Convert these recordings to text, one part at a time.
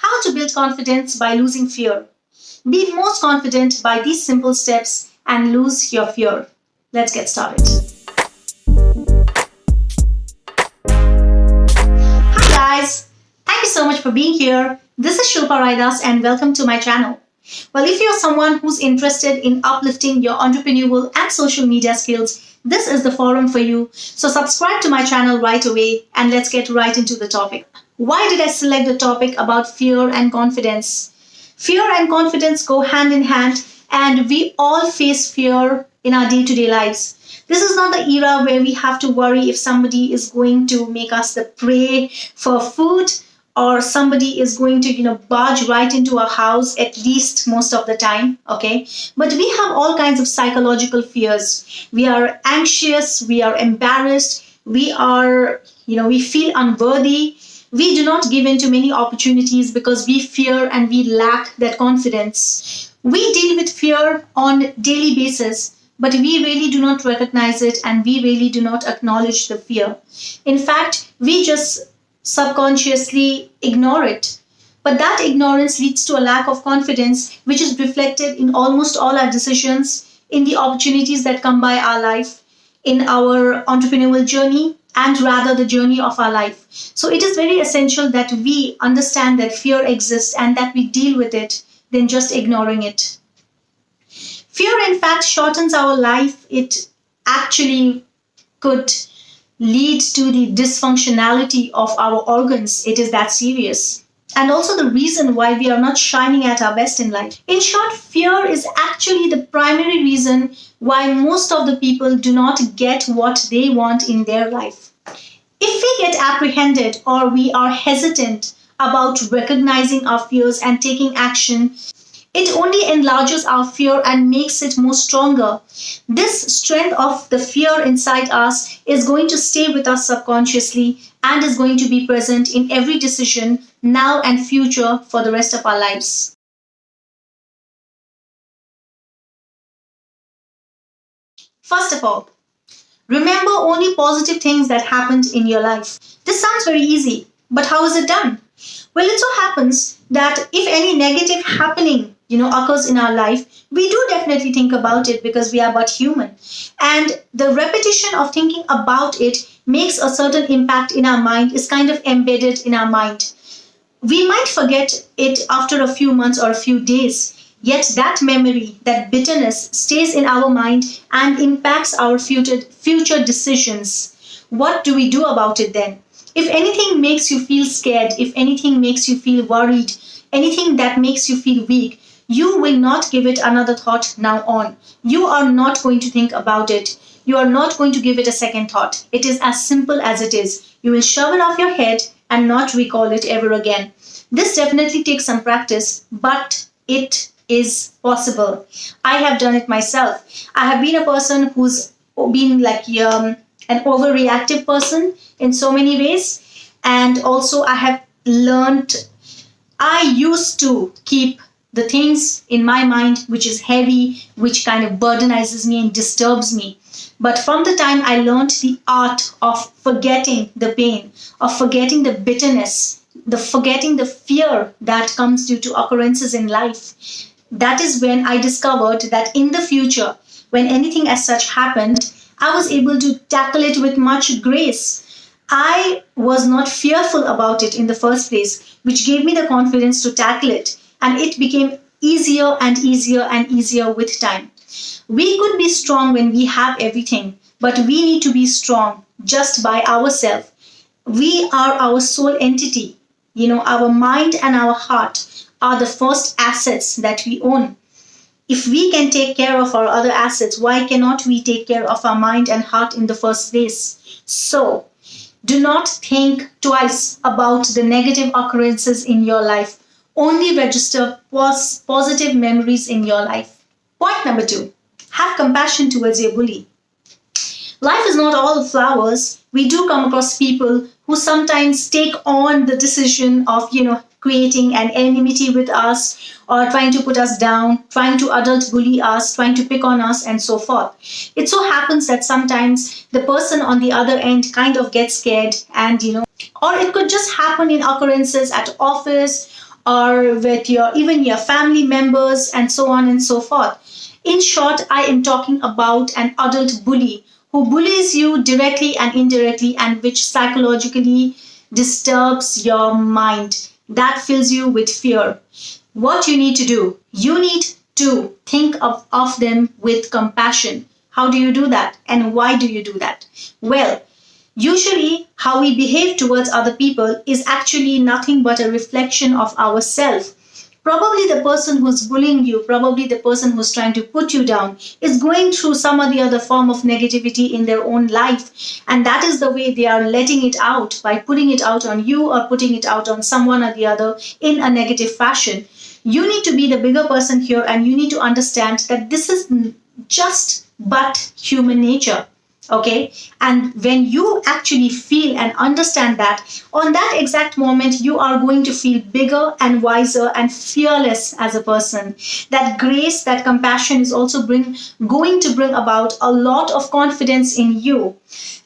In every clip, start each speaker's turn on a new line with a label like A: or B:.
A: How to build confidence by losing fear. Be most confident by these simple steps and lose your fear. Let's get started. Hi guys, thank you so much for being here. This is Shilpa Raidas and welcome to my channel. Well, if you're someone who's interested in uplifting your entrepreneurial and social media skills, this is the forum for you. So subscribe to my channel right away and let's get right into the topic. Why did I select the topic about fear and confidence? Fear and confidence go hand in hand, and we all face fear in our day-to-day lives. This is not the era where we have to worry if somebody is going to make us the prey for food, or somebody is going to barge right into our house, at least most of the time. Okay, but we have all kinds of psychological fears. We are anxious, we are embarrassed, we feel unworthy. We do not give in to many opportunities because we fear and we lack that confidence. We deal with fear on daily basis, but we really do not recognize it and we really do not acknowledge the fear. In fact, we just subconsciously ignore it. But that ignorance leads to a lack of confidence, which is reflected in almost all our decisions, in the opportunities that come by our life, in our entrepreneurial journey, and rather the journey of our life. So it is very essential that we understand that fear exists and that we deal with it than just ignoring it. Fear, in fact, shortens our life. It actually could lead to the dysfunctionality of our organs. It is that serious. And also the reason why we are not shining at our best in life. In short, fear is actually the primary reason why most of the people do not get what they want in their life. If we get apprehended or we are hesitant about recognizing our fears and taking action, it only enlarges our fear and makes it more stronger. This strength of the fear inside us is going to stay with us subconsciously and is going to be present in every decision now and future for the rest of our lives. First of all, remember only positive things that happened in your life. This sounds very easy, but how is it done? Well, it so happens that if any negative happening occurs in our life, we do definitely think about it because we are but human. And the repetition of thinking about it makes a certain impact in our mind, is kind of embedded in our mind. We might forget it after a few months or a few days, yet that memory, that bitterness stays in our mind and impacts our future decisions. What do we do about it then? If anything makes you feel scared, if anything makes you feel worried, anything that makes you feel weak, you will not give it another thought now on. You are not going to think about it. You are not going to give it a second thought. It is as simple as it is. You will shove it off your head and not recall it ever again. This definitely takes some practice, but it is possible. I have done it myself. I have been a person who's been like an overreactive person in so many ways. And also I have learned, I used to keep the things in my mind which is heavy, which kind of burdenizes me and disturbs me. But from the time I learned the art of forgetting the pain, of forgetting the bitterness, forgetting the fear that comes due to occurrences in life, that is when I discovered that in the future, when anything as such happened, I was able to tackle it with much grace. I was not fearful about it in the first place, which gave me the confidence to tackle it. And it became easier and easier and easier with time. We could be strong when we have everything, but we need to be strong just by ourselves. We are our sole entity. Our mind and our heart are the first assets that we own. If we can take care of our other assets, why cannot we take care of our mind and heart in the first place? So, do not think twice about the negative occurrences in your life. Only register positive memories in your life. Point number 2, have compassion towards your bully. Life is not all flowers. We do come across people who sometimes take on the decision of, creating an enmity with us or trying to put us down, trying to adult bully us, trying to pick on us and so forth. It so happens that sometimes the person on the other end kind of gets scared and, or it could just happen in occurrences at office or with your family members, and so on and so forth. In short, I am talking about an adult bully who bullies you directly and indirectly, and which psychologically disturbs your mind, that fills you with fear. What you need to do, you need to think of them with compassion. How do you do that, and why do you do that? Well, usually, how we behave towards other people is actually nothing but a reflection of ourselves. Probably the person who's bullying you, probably the person who's trying to put you down, is going through some or the other form of negativity in their own life. And that is the way they are letting it out, by putting it out on you or putting it out on someone or the other in a negative fashion. You need to be the bigger person here, and you need to understand that this is just but human nature. Okay, and when you actually feel and understand that, on that exact moment you are going to feel bigger and wiser and fearless as a person. That grace, that compassion is also going to bring about a lot of confidence in you.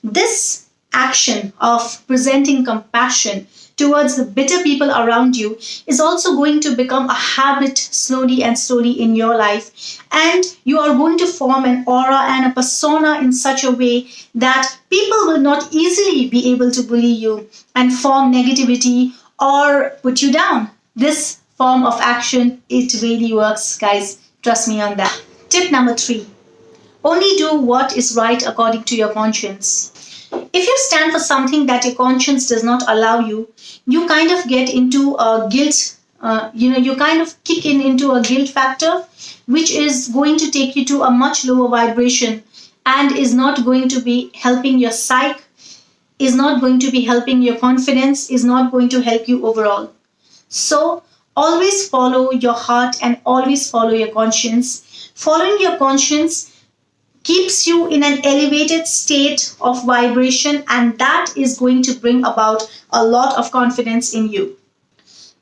A: This action of presenting compassion towards the bitter people around you is also going to become a habit slowly and slowly in your life. And you are going to form an aura and a persona in such a way that people will not easily be able to bully you and form negativity or put you down. This form of action, it really works, guys. Trust me on that. Tip number 3. Only do what is right according to your conscience. If you stand for something that your conscience does not allow you, you kind of get into a guilt, you kind of kick into a guilt factor, which is going to take you to a much lower vibration and is not going to be helping your psyche, is not going to be helping your confidence, is not going to help you overall. So always follow your heart and always follow your conscience. Following your conscience keeps you in an elevated state of vibration, and that is going to bring about a lot of confidence in you.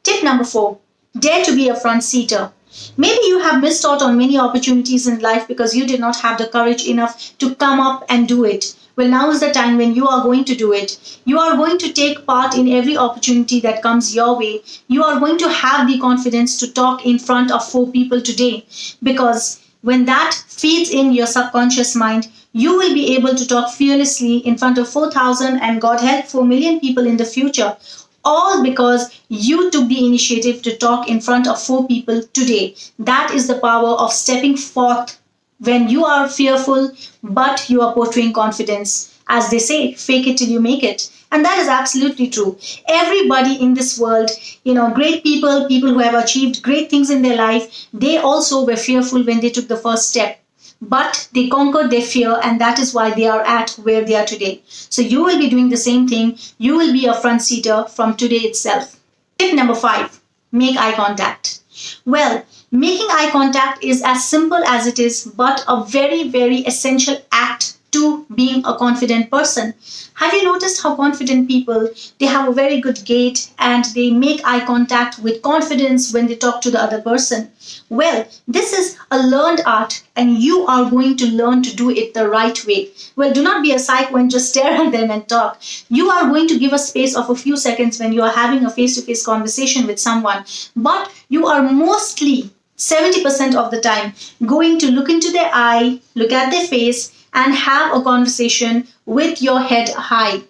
A: Tip number 4. Dare to be a front seater. Maybe you have missed out on many opportunities in life because you did not have the courage enough to come up and do it. Well, now is the time when you are going to do it. You are going to take part in every opportunity that comes your way. You are going to have the confidence to talk in front of 4 people today, because when that feeds in your subconscious mind, you will be able to talk fearlessly in front of 4,000 and God help 4 million people in the future. All because you took the initiative to talk in front of 4 people today. That is the power of stepping forth when you are fearful, but you are portraying confidence. As they say, fake it till you make it. And that is absolutely true. Everybody in this world, great people, people who have achieved great things in their life, they also were fearful when they took the first step. But they conquered their fear, and that is why they are at where they are today. So you will be doing the same thing. You will be a front seater from today itself. Tip number 5, make eye contact. Well, making eye contact is as simple as it is, but a very, very essential act to being a confident person. Have you noticed how confident people, they have a very good gait and they make eye contact with confidence when they talk to the other person? Well, this is a learned art, and you are going to learn to do it the right way. Well, do not be a psycho and just stare at them and talk. You are going to give a space of a few seconds when you are having a face-to-face conversation with someone, but you are mostly 70% of the time going to look into their eye, look at their face, and have a conversation with your head high.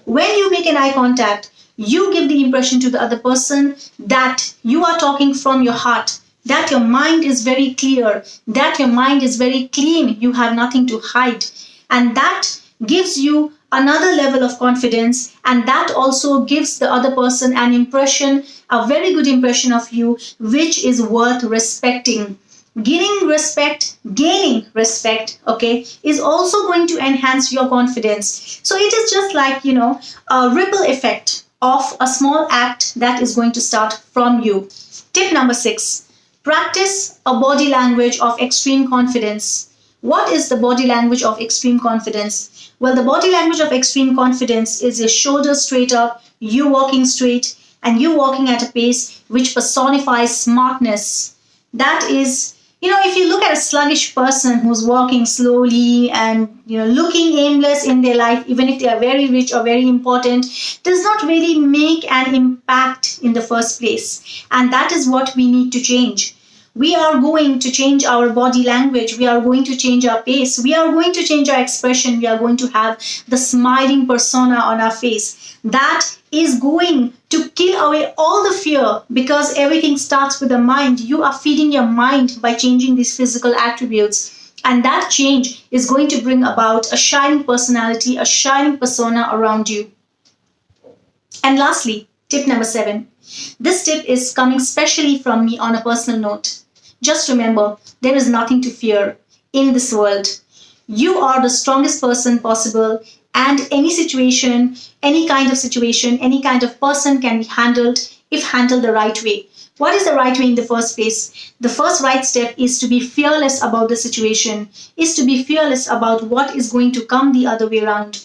A: When you make an eye contact, you give the impression to the other person that you are talking from your heart, that your mind is very clear, that your mind is very clean, you have nothing to hide. And that gives you another level of confidence, and that also gives the other person an impression, a very good impression of you, which is worth respecting. Gaining respect, okay, is also going to enhance your confidence. So it is just like, a ripple effect of a small act that is going to start from you. Tip number 6, practice a body language of extreme confidence. What is the body language of extreme confidence? Well, the body language of extreme confidence is your shoulders straight up, you walking straight, and you walking at a pace which personifies smartness. That is If you look at a sluggish person who's walking slowly and looking aimless in their life, even if they are very rich or very important, does not really make an impact in the first place. And that is what we need to change. We are going to change our body language. We are going to change our pace. We are going to change our expression. We are going to have the smiling persona on our face. That is going to kill away all the fear, because everything starts with the mind. You are feeding your mind by changing these physical attributes. And that change is going to bring about a shining personality, a shining persona around you. And lastly, tip number 7. This tip is coming specially from me on a personal note. Just remember, there is nothing to fear in this world. You are the strongest person possible, and any situation, any kind of situation, any kind of person can be handled if handled the right way. What is the right way in the first place? The first right step is to be fearless about the situation, is to be fearless about what is going to come the other way around.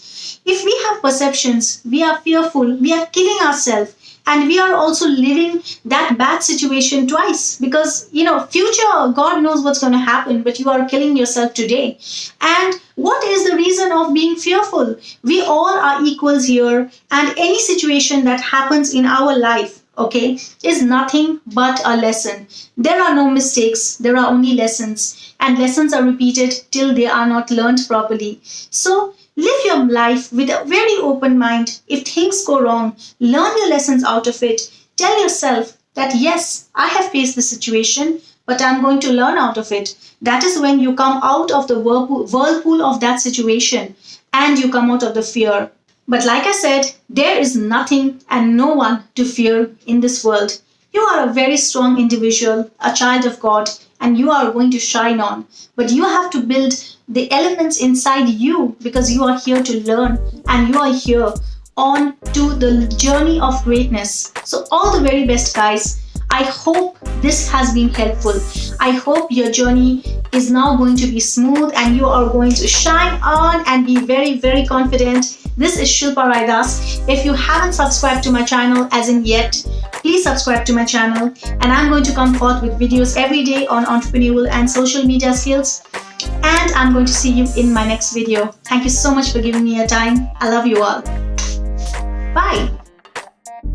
A: If we have perceptions, we are fearful, we are killing ourselves. And we are also living that bad situation twice, because, future, God knows what's going to happen, but you are killing yourself today. And what is the reason of being fearful? We all are equals here, and any situation that happens in our life, okay, is nothing but a lesson. There are no mistakes, there are only lessons, and lessons are repeated till they are not learned properly. So, live your life with a very open mind. If things go wrong, learn your lessons out of it. Tell yourself that yes, I have faced the situation, but I'm going to learn out of it. That is when you come out of the whirlpool of that situation and you come out of the fear. But like I said, there is nothing and no one to fear in this world. You are a very strong individual, a child of God, and you are going to shine on. But you have to build the elements inside you, because you are here to learn and you are here on to the journey of greatness. So all the very best, guys. I hope this has been helpful. I hope your journey is now going to be smooth and you are going to shine on and be very, very confident. This is Shilpa Raidas. If you haven't subscribed to my channel as in yet, please subscribe to my channel, and I'm going to come forth with videos every day on entrepreneurial and social media skills. And I'm going to see you in my next video. Thank you so much for giving me your time. I love you all. Bye.